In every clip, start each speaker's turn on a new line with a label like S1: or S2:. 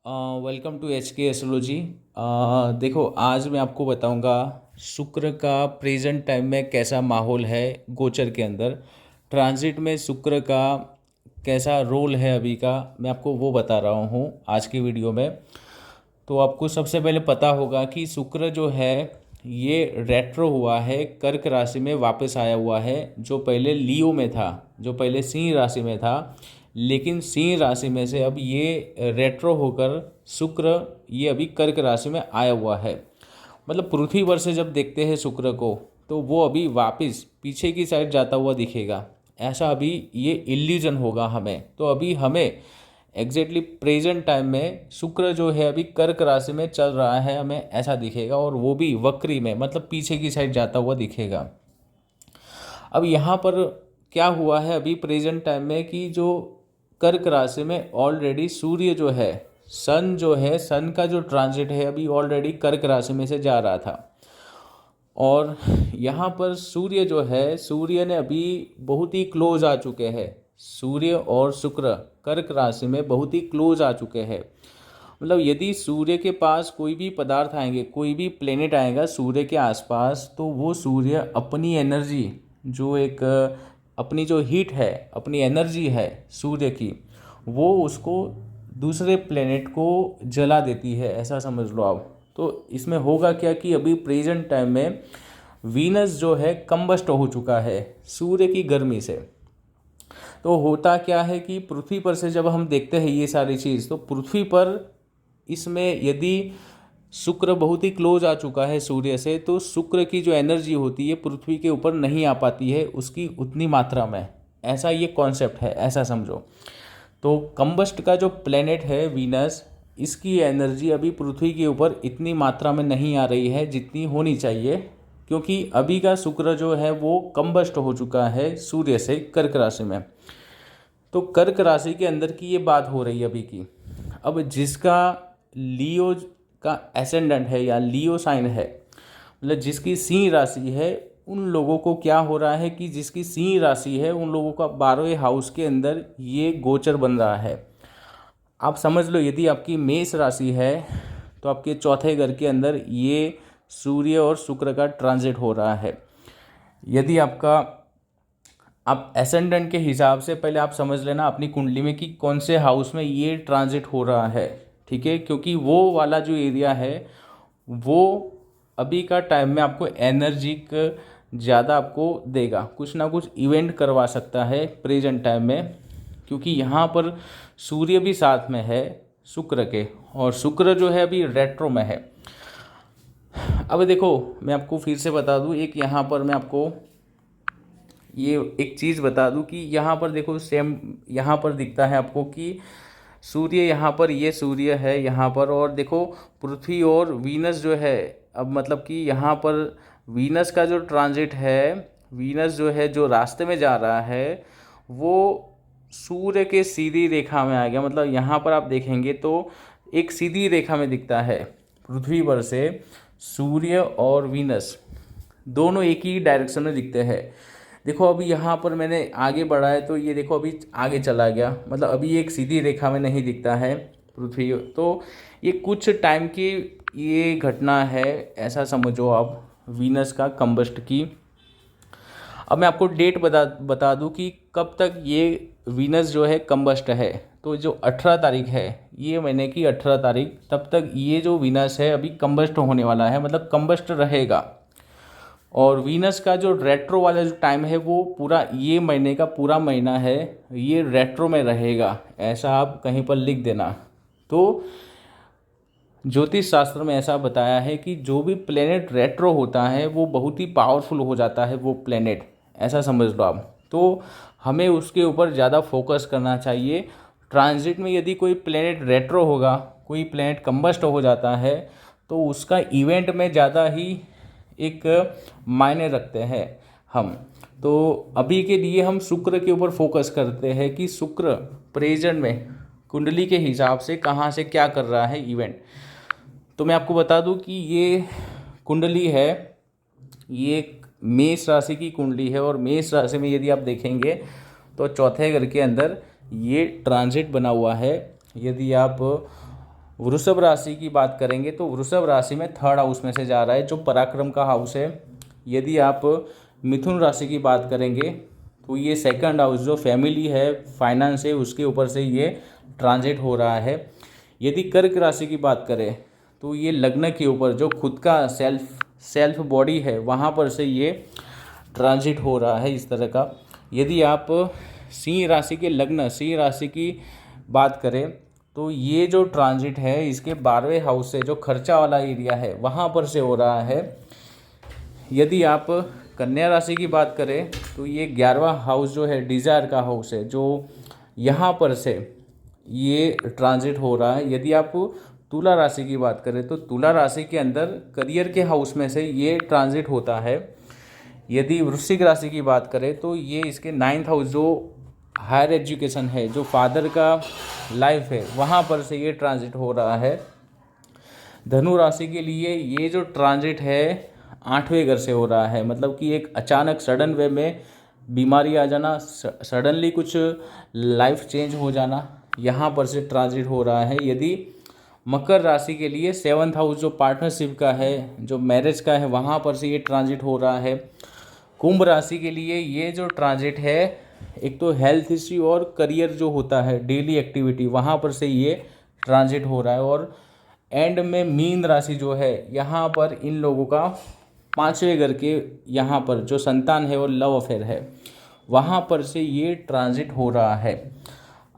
S1: Welcome to H के astrology. देखो, आज मैं आपको बताऊंगा शुक्र का प्रेजेंट टाइम में कैसा माहौल है गोचर के अंदर। ट्रांजिट में शुक्र का कैसा रोल है अभी का, मैं आपको वो बता रहा हूँ आज की वीडियो में। तो आपको सबसे पहले पता होगा कि शुक्र जो है ये रेट्रो हुआ है, कर्क राशि में वापस आया हुआ है। जो पहले लियो में था, जो पहले सिंह राशि में था, लेकिन सिंह राशि में से अब ये रेट्रो होकर शुक्र ये अभी कर्क राशि में आया हुआ है। मतलब पृथ्वी पर से जब देखते हैं शुक्र को, तो वो अभी वापस पीछे की साइड जाता हुआ दिखेगा। ऐसा अभी ये इल्यूजन होगा हमें। तो अभी हमें एग्जैक्टली प्रेजेंट टाइम में शुक्र जो है अभी कर्क राशि में चल रहा है, हमें ऐसा दिखेगा, और वो भी वक्री में, मतलब पीछे की साइड जाता हुआ दिखेगा। अब यहाँ पर क्या हुआ है अभी प्रेजेंट टाइम में कि जो कर्क राशि में ऑलरेडी सूर्य जो है, सन जो है, सन का जो ट्रांजिट है अभी ऑलरेडी कर्क राशि में से जा रहा था। और यहाँ पर सूर्य जो है, सूर्य ने अभी बहुत ही क्लोज आ चुके हैं। सूर्य और शुक्र कर्क राशि में बहुत ही क्लोज आ चुके हैं। मतलब यदि सूर्य के पास कोई भी पदार्थ आएंगे, कोई भी प्लेनेट आएगा सूर्य के आसपास, तो वो सूर्य अपनी एनर्जी, जो एक अपनी जो हीट है, अपनी एनर्जी है सूर्य की, वो उसको दूसरे प्लेनेट को जला देती है, ऐसा समझ लो आप। तो इसमें होगा क्या कि अभी प्रेजेंट टाइम में वीनस जो है कंबस्ट हो चुका है सूर्य की गर्मी से। तो होता क्या है कि पृथ्वी पर से जब हम देखते हैं ये सारी चीज़, तो पृथ्वी पर इसमें यदि शुक्र बहुत ही क्लोज आ चुका है सूर्य से, तो शुक्र की जो एनर्जी होती है पृथ्वी के ऊपर नहीं आ पाती है उसकी उतनी मात्रा में। ऐसा ये कॉन्सेप्ट है, ऐसा समझो। तो कंबस्ट का जो प्लेनेट है वीनस, इसकी एनर्जी अभी पृथ्वी के ऊपर इतनी मात्रा में नहीं आ रही है जितनी होनी चाहिए, क्योंकि अभी का शुक्र जो है वो कंबस्ट हो चुका है सूर्य से कर्क राशि में। तो कर्क राशि के अंदर की ये बात हो रही है अभी की। अब जिसका लियो का एसेंडेंट है या लियो साइन है, मतलब जिसकी सिंह राशि है, उन लोगों को क्या हो रहा है कि जिसकी सिंह राशि है उन लोगों का 12वें हाउस के अंदर ये गोचर बन रहा है। आप समझ लो, यदि आपकी मेष राशि है तो आपके चौथे घर के अंदर ये सूर्य और शुक्र का ट्रांजिट हो रहा है। यदि आपका, आप एसेंडेंट के हिसाब से पहले आप समझ लेना अपनी कुंडली में कि कौन से हाउस में ये ट्रांजिट हो रहा है, ठीक है। क्योंकि वो वाला जो एरिया है वो अभी का टाइम में आपको एनर्जी ज़्यादा आपको देगा, कुछ ना कुछ इवेंट करवा सकता है प्रेजेंट टाइम में। क्योंकि यहाँ पर सूर्य भी साथ में है शुक्र के, और शुक्र जो है अभी रेट्रो में है। अब देखो, मैं आपको फिर से बता दूँ, एक यहाँ पर मैं आपको ये एक चीज़ बता दूं कि यहाँ पर देखो, सेम यहाँ पर दिखता है आपको कि सूर्य यहाँ पर, ये सूर्य है यहाँ पर, और देखो पृथ्वी और वीनस जो है। अब मतलब कि यहाँ पर वीनस का जो ट्रांजिट है, वीनस जो है जो रास्ते में जा रहा है, वो सूर्य के सीधी रेखा में आ गया। मतलब यहाँ पर आप देखेंगे तो एक सीधी रेखा में दिखता है पृथ्वी पर से सूर्य और वीनस दोनों एक ही डायरेक्शन में दिखते हैं। देखो अभी यहाँ पर मैंने आगे बढ़ा है तो ये देखो अभी आगे चला गया, मतलब अभी एक सीधी रेखा में नहीं दिखता है पृथ्वी। तो ये कुछ टाइम की ये घटना है, ऐसा समझो आप, वीनस का कंबस्ट की। अब मैं आपको डेट बता दूं कि कब तक ये वीनस जो है कंबस्ट है। तो जो 18 तारीख है, ये महीने की 18 तारीख, तब तक ये जो वीनस है अभी कंबस्ट होने वाला है, मतलब कंबस्ट रहेगा। और वीनस का जो रेट्रो वाला जो टाइम है वो पूरा ये महीने का पूरा महीना है, ये रेट्रो में रहेगा, ऐसा आप कहीं पर लिख देना। तो ज्योतिष शास्त्र में ऐसा बताया है कि जो भी प्लेनेट रेट्रो होता है वो बहुत ही पावरफुल हो जाता है वो प्लेनेट, ऐसा समझ लो आप। तो हमें उसके ऊपर ज़्यादा फोकस करना चाहिए। ट्रांजिट में यदि कोई प्लेनेट रेट्रो होगा, कोई प्लेनेट कंबस्ट हो जाता है, तो उसका इवेंट में ज़्यादा ही एक मायने रखते हैं हम। तो अभी के लिए हम शुक्र के ऊपर फोकस करते हैं कि शुक्र प्रेजेंट में कुंडली के हिसाब से कहाँ से क्या कर रहा है इवेंट। तो मैं आपको बता दूं कि ये कुंडली है, ये मेष राशि की कुंडली है, और मेष राशि में यदि आप देखेंगे तो चौथे घर के अंदर ये ट्रांजिट बना हुआ है। यदि आप वृषभ राशि की बात करेंगे तो वृषभ राशि में थर्ड हाउस में से जा रहा है जो पराक्रम का हाउस है। यदि आप मिथुन राशि की बात करेंगे तो ये सेकंड हाउस जो फैमिली है, फाइनेंस है, उसके ऊपर से ये ट्रांजिट हो रहा है। यदि कर्क राशि की बात करें तो ये लग्न के ऊपर जो खुद का सेल्फ बॉडी है वहाँ पर से ये ट्रांजिट हो रहा है इस तरह का। यदि आप सिंह राशि के लग्न, सिंह राशि की बात करें तो ये जो ट्रांजिट है इसके 12वें हाउस से जो खर्चा वाला एरिया है वहाँ पर से हो रहा है। यदि आप कन्या राशि की बात करें तो ये 11वां हाउस जो है डिज़ायर का हाउस है जो यहाँ पर से ये ट्रांजिट हो रहा है। यदि आप तुला राशि की बात करें तो तुला राशि के अंदर करियर के हाउस में से ये ट्रांजिट होता है। यदि वृश्चिक राशि की बात करें तो ये इसके 9th हाउस जो हायर एजुकेशन है, जो फादर का लाइफ है, वहाँ पर से ये ट्रांजिट हो रहा है। धनु राशि के लिए ये जो ट्रांजिट है 8वें घर से हो रहा है, मतलब कि एक अचानक सडन वे में बीमारी आ जाना, सडनली कुछ लाइफ चेंज हो जाना, यहाँ पर से ट्रांजिट हो रहा है। यदि मकर राशि के लिए 7th हाउस जो पार्टनरशिप का है, जो मैरिज का है, वहाँ पर से ये ट्रांजिट हो रहा है। कुंभ राशि के लिए ये जो ट्रांजिट है एक तो हेल्थ इश्यू और करियर जो होता है, डेली एक्टिविटी, वहाँ पर से ये ट्रांजिट हो रहा है। और एंड में मीन राशि जो है यहाँ पर इन लोगों का 5वें घर के यहाँ पर जो संतान है और लव अफेयर है वहाँ पर से ये ट्रांजिट हो रहा है।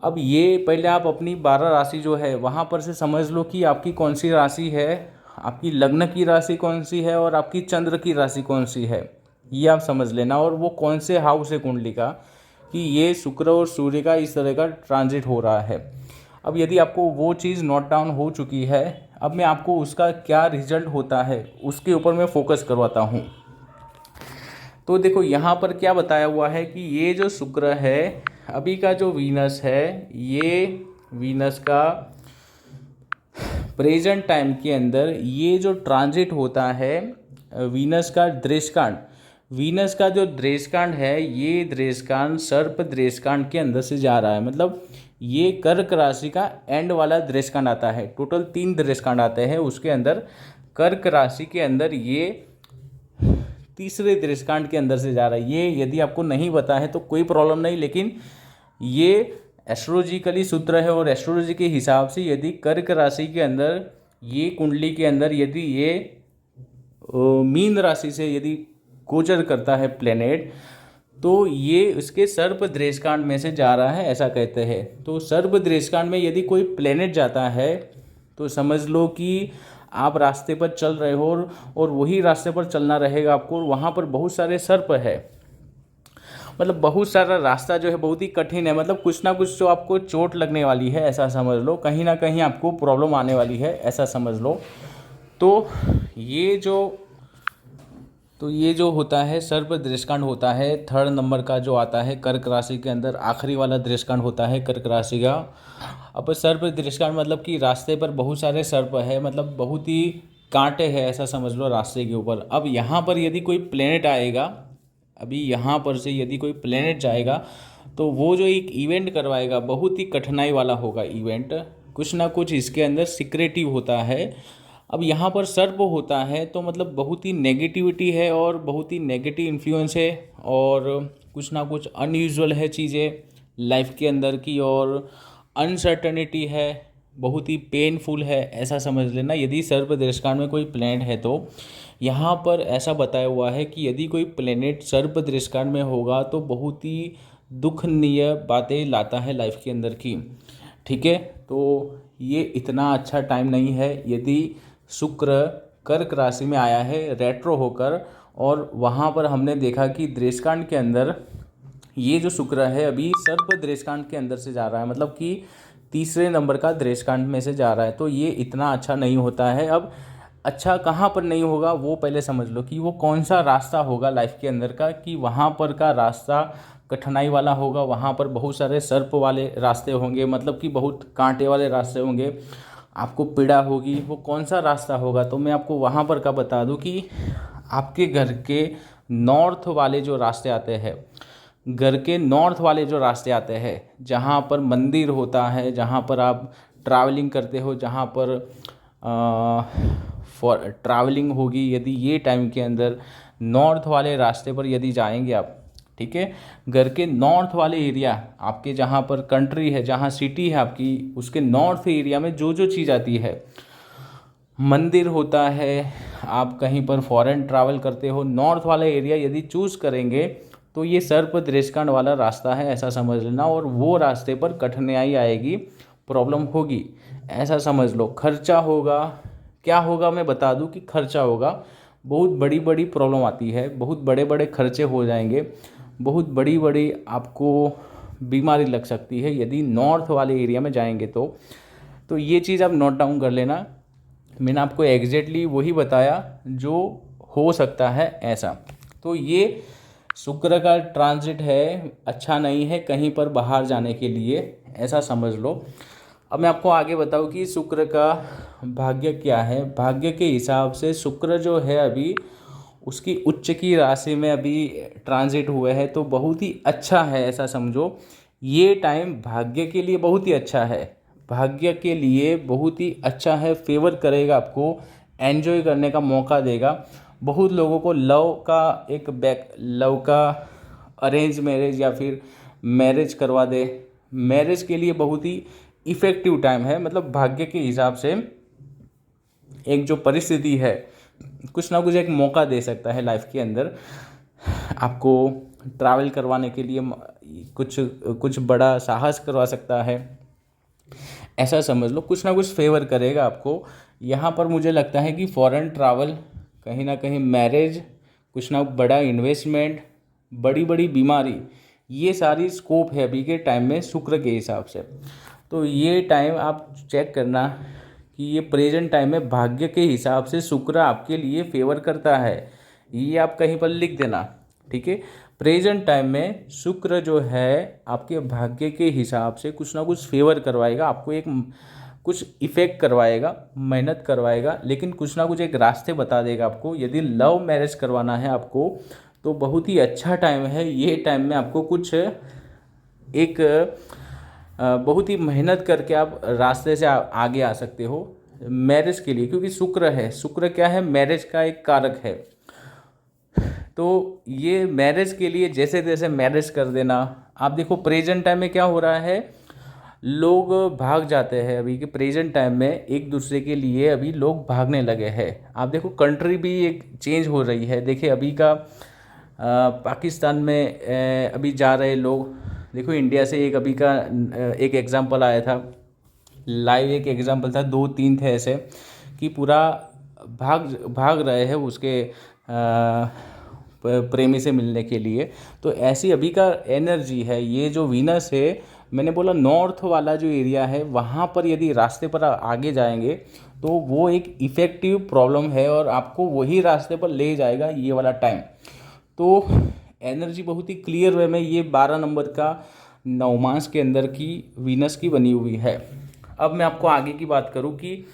S1: अब ये पहले आप अपनी 12 राशि जो है वहाँ पर से समझ लो कि आपकी कौन सी राशि है, आपकी लग्न की राशि कौन सी है और आपकी चंद्र की राशि कौन सी है, ये आप समझ लेना। और वो कौन से हाउस है कुंडली का, कि ये शुक्र और सूर्य का इस तरह का ट्रांजिट हो रहा है। अब यदि आपको वो चीज़ नोट डाउन हो चुकी है, अब मैं आपको उसका क्या रिजल्ट होता है उसके ऊपर मैं फोकस करवाता हूँ। तो देखो यहाँ पर क्या बताया हुआ है कि ये जो शुक्र है, अभी का जो वीनस है, ये वीनस का प्रेजेंट टाइम के अंदर ये जो ट्रांजिट होता है, वीनस का दृश्यकांड, वीनस का जो दृश्यकांड है, ये दृश्यकांड सर्प दृश्यकांड के अंदर से जा रहा है। मतलब ये कर्क राशि का एंड वाला दृश्यकांड आता है। टोटल 3 दृश्यकांड आते हैं, उसके अंदर कर्क राशि के अंदर ये तीसरे दृश्यकांड के अंदर से जा रहा है। ये यदि आपको नहीं पता है तो कोई प्रॉब्लम नहीं, लेकिन ये एस्ट्रोलॉजिकली सूत्र है और एस्ट्रोलॉजी के हिसाब से यदि कर्क राशि के अंदर ये कुंडली के अंदर यदि ये मीन राशि से यदि गोचर करता है प्लेनेट, तो ये उसके सर्प दृश्यकांड में से जा रहा है, ऐसा कहते हैं। तो सर्प दृश्यकांड में यदि कोई प्लेनेट जाता है तो समझ लो कि आप रास्ते पर चल रहे हो और वही रास्ते पर चलना रहेगा आपको, और वहाँ पर बहुत सारे सर्प है, मतलब बहुत सारा रास्ता जो है बहुत ही कठिन है, मतलब कुछ ना कुछ तो आपको चोट लगने वाली है, ऐसा समझ लो, कहीं ना कहीं आपको प्रॉब्लम आने वाली है, ऐसा समझ लो। तो ये जो होता है सर्प दृश्यकांड होता है, 3rd नंबर का जो आता है कर्क राशि के अंदर, आखिरी वाला दृश्यकांड होता है कर्क राशि का। अब सर्प दृश्यकांड मतलब कि रास्ते पर बहुत सारे सर्प है, मतलब बहुत ही कांटे हैं, ऐसा समझ लो रास्ते के ऊपर। अब यहाँ पर यदि कोई प्लेनेट आएगा, अभी यहाँ पर से यदि कोई प्लेनेट जाएगा तो वो जो एक इवेंट करवाएगा बहुत ही कठिनाई वाला होगा इवेंट, कुछ ना कुछ इसके अंदर सीक्रेटिव होता है। अब यहाँ पर सर्प होता है तो मतलब बहुत ही नेगेटिविटी है और बहुत ही नेगेटिव इन्फ्लुएंस है और कुछ ना कुछ अनयूजुअल है चीज़ें लाइफ के अंदर की, और अनसर्टनिटी है, बहुत ही पेनफुल है, ऐसा समझ लेना। यदि सर्प दृश्यकांड में कोई प्लैनेट है तो यहाँ पर ऐसा बताया हुआ है कि यदि कोई प्लैनेट सर्प दृश्यकांड में होगा तो बहुत ही दुखनीय बातें लाता है लाइफ के अंदर की, ठीक है। तो ये इतना अच्छा टाइम नहीं है यदि शुक्र कर्क राशि में आया है रेट्रो होकर, और वहाँ पर हमने देखा कि दृश्यकांड के अंदर ये जो शुक्र है अभी सर्प दृश्यकांड के अंदर से जा रहा है, मतलब कि तीसरे नंबर का दृश्यकांड में से जा रहा है, तो ये इतना अच्छा नहीं होता है। अब अच्छा कहाँ पर नहीं होगा वो पहले समझ लो कि वो कौन सा रास्ता होगा लाइफ के अंदर का, कि वहाँ पर का रास्ता कठिनाई वाला होगा, वहाँ पर बहुत सारे सर्प वाले रास्ते होंगे, मतलब कि बहुत कांटे वाले रास्ते होंगे, आपको पीड़ा होगी। वो कौन सा रास्ता होगा तो मैं आपको वहाँ पर का बता दूँ कि आपके घर के नॉर्थ वाले जो रास्ते आते हैं, घर के नॉर्थ वाले जो रास्ते आते हैं, जहाँ पर मंदिर होता है, जहाँ पर आप ट्रैवलिंग करते हो, जहाँ पर फॉर ट्रैवलिंग होगी, यदि ये टाइम के अंदर नॉर्थ वाले रास्ते पर यदि जाएंगे आप, ठीक है, घर के नॉर्थ वाले एरिया, आपके जहाँ पर कंट्री है, जहाँ सिटी है आपकी, उसके नॉर्थ एरिया में जो जो चीज़ आती है, मंदिर होता है, आप कहीं पर फॉरेन ट्रैवल करते हो, नॉर्थ वाला एरिया यदि चूज़ करेंगे तो ये सर्प दृष्टांत वाला रास्ता है, ऐसा समझ लेना। और वो रास्ते पर कठिनाई आएगी, प्रॉब्लम होगी, ऐसा समझ लो। खर्चा होगा, क्या होगा मैं बता दूं कि खर्चा होगा, बहुत बड़ी बड़ी प्रॉब्लम आती है, बहुत बड़े बड़े खर्चे हो जाएंगे, बहुत बड़ी बड़ी आपको बीमारी लग सकती है यदि नॉर्थ वाले एरिया में जाएंगे तो ये चीज़ आप नोट डाउन कर लेना। मैंने आपको एग्जैक्टली वही बताया जो हो सकता है ऐसा। तो ये शुक्र का ट्रांजिट है, अच्छा नहीं है कहीं पर बाहर जाने के लिए, ऐसा समझ लो। अब मैं आपको आगे बताऊं कि शुक्र का भाग्य क्या है। भाग्य के हिसाब से शुक्र जो है अभी उसकी उच्च की राशि में अभी ट्रांजिट हुए हैं, तो बहुत ही अच्छा है, ऐसा समझो। ये टाइम भाग्य के लिए बहुत ही अच्छा है, भाग्य के लिए बहुत ही अच्छा है, फेवर करेगा, आपको एंजॉय करने का मौका देगा। बहुत लोगों को लव का अरेंज मैरिज या फिर मैरिज करवा दे, मैरिज के लिए बहुत ही इफ़ेक्टिव टाइम है। मतलब भाग्य के हिसाब से एक जो परिस्थिति है, कुछ ना कुछ एक मौका दे सकता है लाइफ के अंदर आपको, ट्रैवल करवाने के लिए कुछ कुछ बड़ा साहस करवा सकता है, ऐसा समझ लो। कुछ ना कुछ फेवर करेगा आपको। यहाँ पर मुझे लगता है कि फॉरेन ट्रैवल, कहीं ना कहीं मैरिज, कुछ ना बड़ा इन्वेस्टमेंट, बड़ी बड़ी बीमारी, ये सारी स्कोप है अभी के टाइम में शुक्र के हिसाब से। तो ये टाइम आप चेक करना कि ये प्रेजेंट टाइम में भाग्य के हिसाब से शुक्र आपके लिए फेवर करता है, ये आप कहीं पर लिख देना, ठीक है। प्रेजेंट टाइम में शुक्र जो है आपके भाग्य के हिसाब से कुछ ना कुछ फेवर करवाएगा आपको, एक कुछ इफ़ेक्ट करवाएगा, मेहनत करवाएगा, लेकिन कुछ ना कुछ एक रास्ते बता देगा आपको। यदि लव मैरिज करवाना है आपको तो बहुत ही अच्छा टाइम है, ये टाइम में आपको कुछ एक बहुत ही मेहनत करके आप रास्ते से आगे आ सकते हो मैरिज के लिए, क्योंकि शुक्र है, शुक्र क्या है, मैरिज का एक कारक है। तो ये मैरिज के लिए जैसे तैसे मैरिज कर देना। आप देखो प्रेजेंट टाइम में क्या हो रहा है, लोग भाग जाते हैं अभी के प्रेजेंट टाइम में, एक दूसरे के लिए अभी लोग भागने लगे हैं। आप देखो कंट्री भी एक चेंज हो रही है। देखिए अभी का पाकिस्तान में अभी जा रहे लोग, देखो इंडिया से एक अभी का एक एग्जांपल आया था, लाइव एक एग्जांपल था, 2-3 थे ऐसे कि पूरा भाग रहे हैं उसके प्रेमी से मिलने के लिए। तो ऐसी अभी का एनर्जी है, ये जो वीनस है, मैंने बोला नॉर्थ वाला जो एरिया है वहाँ पर यदि रास्ते पर आगे जाएंगे तो वो एक इफ़ेक्टिव प्रॉब्लम है और आपको वही रास्ते पर ले जाएगा ये वाला टाइम। तो एनर्जी बहुत ही क्लियर वे में ये 12 नंबर का नवमास के अंदर की वीनस की बनी हुई है। अब मैं आपको आगे की बात करूं कि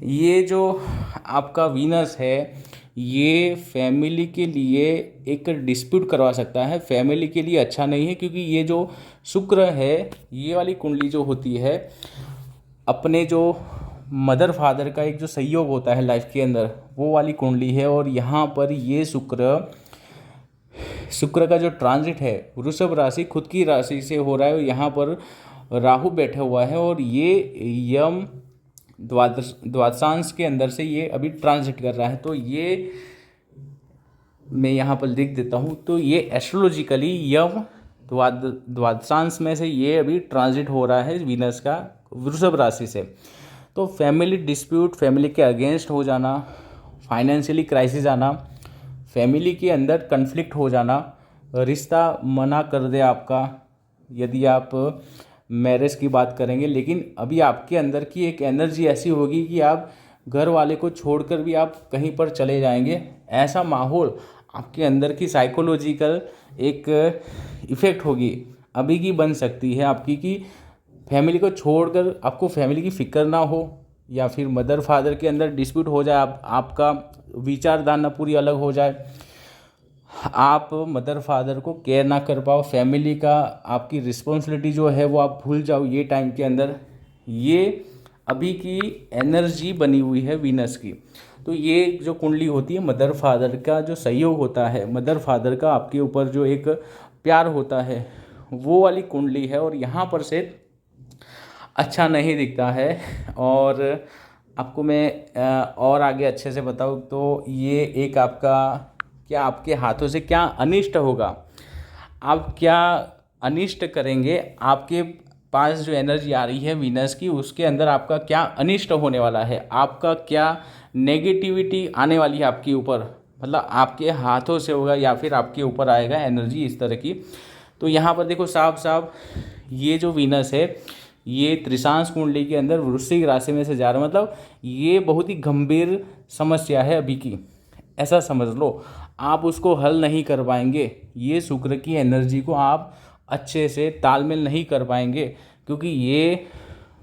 S1: ये जो आपका वीनस है ये फैमिली के लिए एक डिस्प्यूट करवा सकता है, फैमिली के लिए अच्छा नहीं है, क्योंकि ये जो शुक्र है, ये वाली कुंडली जो होती है, अपने जो मदर फादर का एक जो सहयोग होता है लाइफ के अंदर, वो वाली कुंडली है। और यहाँ पर ये शुक्र का जो ट्रांजिट है वृषभ राशि खुद की राशि से हो रहा है, यहाँ पर राहु बैठा हुआ है और ये यम द्वादशांश के अंदर से ये अभी ट्रांजिट कर रहा है। तो ये मैं यहाँ पर लिख देता हूँ। तो ये एस्ट्रोलॉजिकली यम द्वादशांश में से ये अभी ट्रांजिट हो रहा है वीनस का वृषभ राशि से। तो फैमिली डिस्प्यूट, फैमिली के अगेंस्ट हो जाना, फाइनेंशियली क्राइसिस आना, फैमिली के अंदर कन्फ्लिक्ट हो जाना, रिश्ता मना कर दे आपका यदि आप मैरिज की बात करेंगे। लेकिन अभी आपके अंदर की एक एनर्जी ऐसी होगी कि आप घर वाले को छोड़कर भी आप कहीं पर चले जाएंगे, ऐसा माहौल आपके अंदर की साइकोलॉजिकल एक इफ़ेक्ट होगी अभी की बन सकती है आपकी, कि फैमिली को छोड़कर आपको फैमिली की फ़िक्र ना हो, या फिर मदर फादर के अंदर डिस्प्यूट हो जाए, आपका विचारधारा पूरी अलग हो जाए, आप मदर फादर को केयर ना कर पाओ, फैमिली का आपकी रिस्पॉन्सिबिलिटी जो है वो आप भूल जाओ ये टाइम के अंदर। ये अभी की एनर्जी बनी हुई है वीनस की। तो ये जो कुंडली होती है, मदर फादर का जो सहयोग होता है, मदर फादर का आपके ऊपर जो एक प्यार होता है, वो वाली कुंडली है। और यहाँ पर से अच्छा नहीं दिखता है। और आपको मैं और आगे अच्छे से बताऊँ तो ये एक आपका क्या आपके हाथों से क्या अनिष्ट होगा, आप क्या अनिष्ट करेंगे, आपके पास जो एनर्जी आ रही है वीनस की, उसके अंदर आपका क्या अनिष्ट होने वाला है, आपका क्या नेगेटिविटी आने वाली है आपके ऊपर, मतलब आपके हाथों से होगा या फिर आपके ऊपर आएगा एनर्जी इस तरह की। तो यहाँ पर देखो साफ साफ ये जो वीनस है ये त्रिशांश कुंडली के अंदर वृश्चिक राशि में से जा रहा है, मतलब ये बहुत ही गंभीर समस्या है अभी की, ऐसा समझ लो। आप उसको हल नहीं कर पाएंगे, ये शुक्र की एनर्जी को आप अच्छे से तालमेल नहीं कर पाएंगे, क्योंकि ये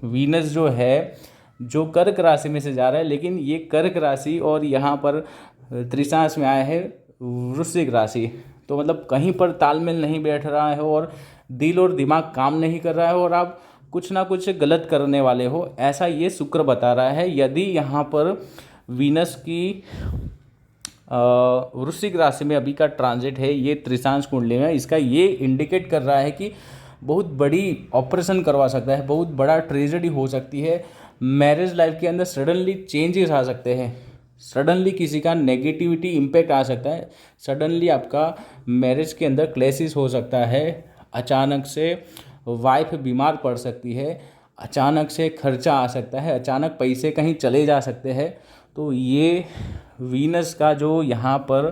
S1: वीनस जो है जो कर्क राशि में से जा रहा है, लेकिन ये कर्क राशि और यहाँ पर त्रिशांश में आया है वृश्चिक राशि। तो मतलब कहीं पर तालमेल नहीं बैठ रहा है और दिल और दिमाग काम नहीं कर रहा है और आप कुछ ना कुछ गलत करने वाले हो, ऐसा ये शुक्र बता रहा है। यदि यहाँ पर वीनस की वृश्चिक राशि में अभी का ट्रांजिट है ये त्रिशांश कुंडली में, इसका ये इंडिकेट कर रहा है कि बहुत बड़ी ऑपरेशन करवा सकता है, बहुत बड़ा ट्रेजेडी हो सकती है, मैरिज लाइफ के अंदर सडनली चेंजेस आ सकते हैं, सडनली किसी का नेगेटिविटी इम्पैक्ट आ सकता है, सडनली आपका मैरिज के अंदर क्लेशिस हो सकता है, अचानक से वाइफ बीमार पड़ सकती है, अचानक से खर्चा आ सकता है, अचानक पैसे कहीं चले जा सकते हैं। तो ये वीनस का जो यहाँ पर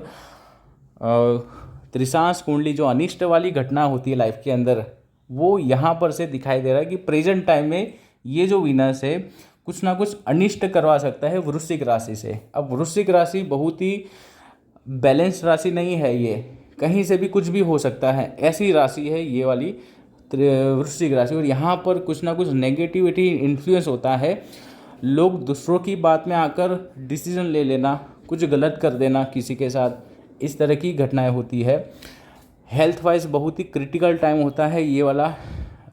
S1: त्रिशांश कुंडली जो अनिष्ट वाली घटना होती है लाइफ के अंदर, वो यहाँ पर से दिखाई दे रहा है कि प्रेजेंट टाइम में ये जो वीनस है कुछ ना कुछ अनिष्ट करवा सकता है वृश्चिक राशि से। अब वृश्चिक राशि बहुत ही बैलेंस राशि नहीं है, ये कहीं से भी कुछ भी हो सकता है, ऐसी राशि है ये वाली वृश्चिक राशि। और यहाँ पर कुछ ना कुछ नेगेटिविटी इन्फ्लुएंस होता है, लोग दूसरों की बात में आकर डिसीजन ले लेना, कुछ गलत कर देना किसी के साथ, इस तरह की घटनाएं होती है। हेल्थ वाइज बहुत ही क्रिटिकल टाइम होता है ये वाला,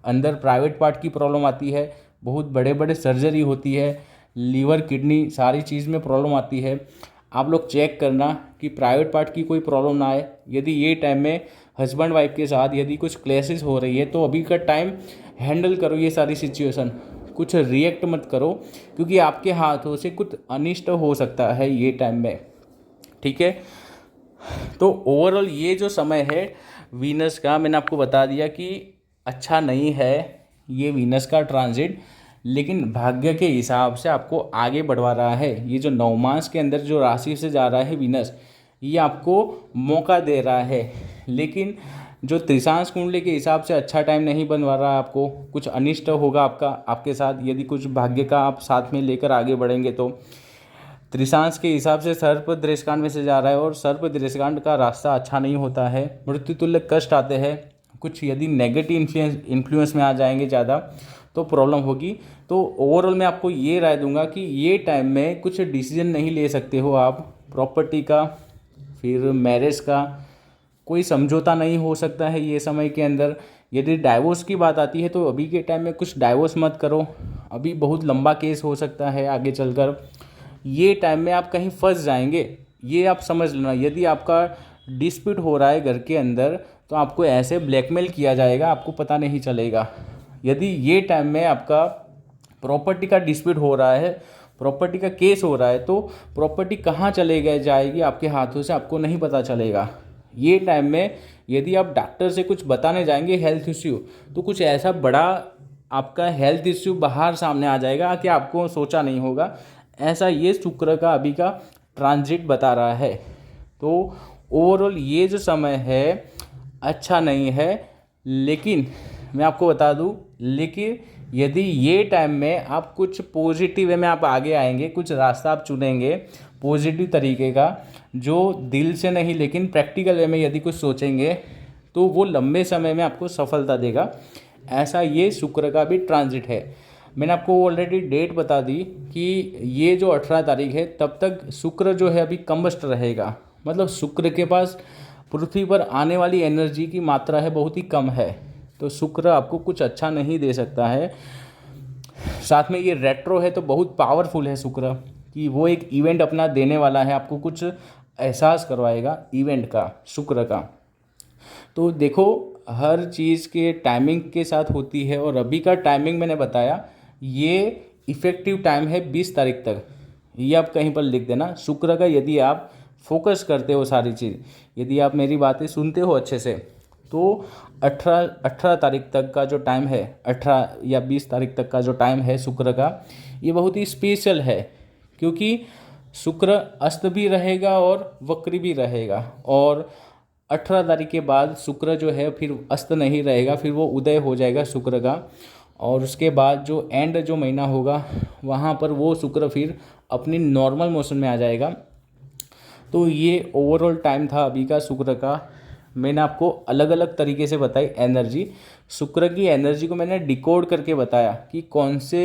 S1: अंदर प्राइवेट पार्ट की प्रॉब्लम आती है, बहुत बड़े बड़े सर्जरी होती है, लीवर किडनी सारी चीज़ में प्रॉब्लम आती है। आप लोग चेक करना कि प्राइवेट पार्ट की कोई प्रॉब्लम ना आए। यदि ये टाइम में हस्बैंड वाइफ के साथ यदि कुछ क्लैशेस हो रही है तो अभी का टाइम हैंडल करो ये सारी सिचुएशन, कुछ रिएक्ट मत करो, क्योंकि आपके हाथों से कुछ अनिष्ट हो सकता है ये टाइम में, ठीक है। तो ओवरऑल ये जो समय है वीनस का, मैंने आपको बता दिया कि अच्छा नहीं है ये वीनस का ट्रांजिट, लेकिन भाग्य के हिसाब से आपको आगे बढ़वा रहा है। ये जो नवमास के अंदर जो राशि से जा रहा है वीनस, ये आपको मौका दे रहा है, लेकिन जो त्रिशांश कुंडली के हिसाब से अच्छा टाइम नहीं बनवा रहा है आपको, कुछ अनिष्ट होगा आपके साथ यदि कुछ भाग्य का आप साथ में लेकर आगे बढ़ेंगे तो। त्रिशांश के हिसाब से सर्प दृष्टिकांड में से जा रहा है और सर्प दृष्टिकांड का रास्ता अच्छा नहीं होता है, मृत्यु तुल्य कष्ट आते हैं, कुछ यदि नेगेटिव इन्फ्लुएंस में आ जाएंगे ज़्यादा तो प्रॉब्लम होगी। तो ओवरऑल मैं आपको ये राय दूंगा कि ये टाइम में कुछ डिसीजन नहीं ले सकते हो आप, प्रॉपर्टी का फिर मैरिज का कोई समझौता नहीं हो सकता है ये समय के अंदर। यदि डाइवोर्स की बात आती है तो अभी के टाइम में कुछ डाइवोर्स मत करो, अभी बहुत लंबा केस हो सकता है आगे चलकर, ये टाइम में आप कहीं फंस जाएंगे, ये आप समझ लेना। यदि आपका डिस्प्यूट हो रहा है घर के अंदर तो आपको ऐसे ब्लैकमेल किया जाएगा, आपको पता नहीं चलेगा। यदि ये टाइम में आपका प्रॉपर्टी का डिस्प्यूट हो रहा है, प्रॉपर्टी का केस हो रहा है, तो प्रॉपर्टी कहाँ चले गए जाएगी आपके हाथों से आपको नहीं पता चलेगा। ये टाइम में यदि आप डॉक्टर से कुछ बताने जाएंगे हेल्थ इश्यू, तो कुछ ऐसा बड़ा आपका हेल्थ इश्यू बाहर सामने आ जाएगा कि आपको सोचा नहीं होगा, ऐसा ये शुक्र का अभी का ट्रांजिट बता रहा है। तो ओवरऑल ये जो समय है अच्छा नहीं है, लेकिन मैं आपको बता दूं, लेकिन यदि ये टाइम में आप कुछ पॉजिटिव वे में आप आगे आएंगे, कुछ रास्ता आप चुनेंगे पॉजिटिव तरीके का, जो दिल से नहीं लेकिन प्रैक्टिकल वे में यदि कुछ सोचेंगे तो वो लंबे समय में आपको सफलता देगा। ऐसा ये शुक्र का भी ट्रांजिट है। मैंने आपको ऑलरेडी डेट बता दी कि ये जो 18 तारीख है तब तक शुक्र जो है अभी कम्बस्ट रहेगा, मतलब शुक्र के पास पृथ्वी पर आने वाली एनर्जी की मात्रा है बहुत ही कम है, तो शुक्र आपको कुछ अच्छा नहीं दे सकता है। साथ में ये रेट्रो है तो बहुत पावरफुल है शुक्र, कि वो एक इवेंट अपना देने वाला है, आपको कुछ एहसास करवाएगा इवेंट का, शुक्र का। तो देखो हर चीज़ के टाइमिंग के साथ होती है, और अभी का टाइमिंग मैंने बताया ये इफ़ेक्टिव टाइम है 20 तारीख तक, ये आप कहीं पर लिख देना शुक्र का। यदि आप फोकस करते हो सारी चीज़, यदि आप मेरी बातें सुनते हो अच्छे से, तो 18 तारीख तक का जो टाइम है, 18 या 20 तारीख तक का जो टाइम है शुक्र का, ये बहुत ही स्पेशल है, क्योंकि शुक्र अस्त भी रहेगा और वक्री भी रहेगा, और 18 तारीख के बाद शुक्र जो है फिर अस्त नहीं रहेगा, फिर वो उदय हो जाएगा शुक्र का। और उसके बाद जो एंड जो महीना होगा वहाँ पर वो शुक्र फिर अपनी नॉर्मल मोशन में आ जाएगा। तो ये ओवरऑल टाइम था अभी का शुक्र का। मैंने आपको अलग अलग तरीके से बताई एनर्जी, शुक्र की एनर्जी को मैंने डिकोड करके बताया कि कौन से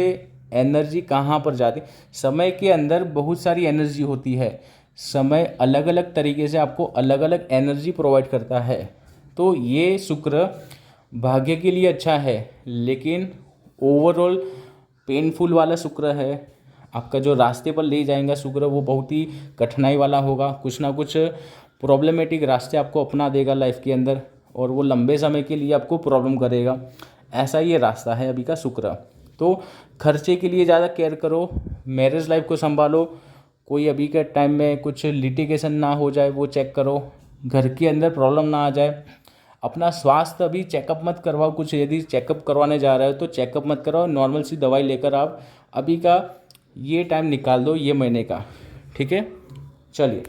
S1: एनर्जी कहाँ पर जाती। समय के अंदर बहुत सारी एनर्जी होती है, समय अलग अलग तरीके से आपको अलग अलग एनर्जी प्रोवाइड करता है। तो ये शुक्र भाग्य के लिए अच्छा है, लेकिन ओवरऑल पेनफुल वाला शुक्र है। आपका जो रास्ते पर ले जाएगा शुक्र वो बहुत ही कठिनाई वाला होगा, कुछ ना कुछ प्रॉब्लमेटिक रास्ते आपको अपना देगा लाइफ के अंदर, और वो लंबे समय के लिए आपको प्रॉब्लम करेगा। ऐसा ये रास्ता है अभी का शुक्र। तो खर्चे के लिए ज़्यादा केयर करो, मैरिज लाइफ को संभालो, कोई अभी के टाइम में कुछ लिटिगेशन ना हो जाए वो चेक करो, घर के अंदर प्रॉब्लम ना आ जाए। अपना स्वास्थ्य अभी चेकअप मत करवाओ, कुछ यदि चेकअप करवाने जा रहे हो तो चेकअप मत कराओ, नॉर्मल सी दवाई लेकर आप अभी का ये टाइम निकाल दो, ये महीने का। ठीक है, चलिए।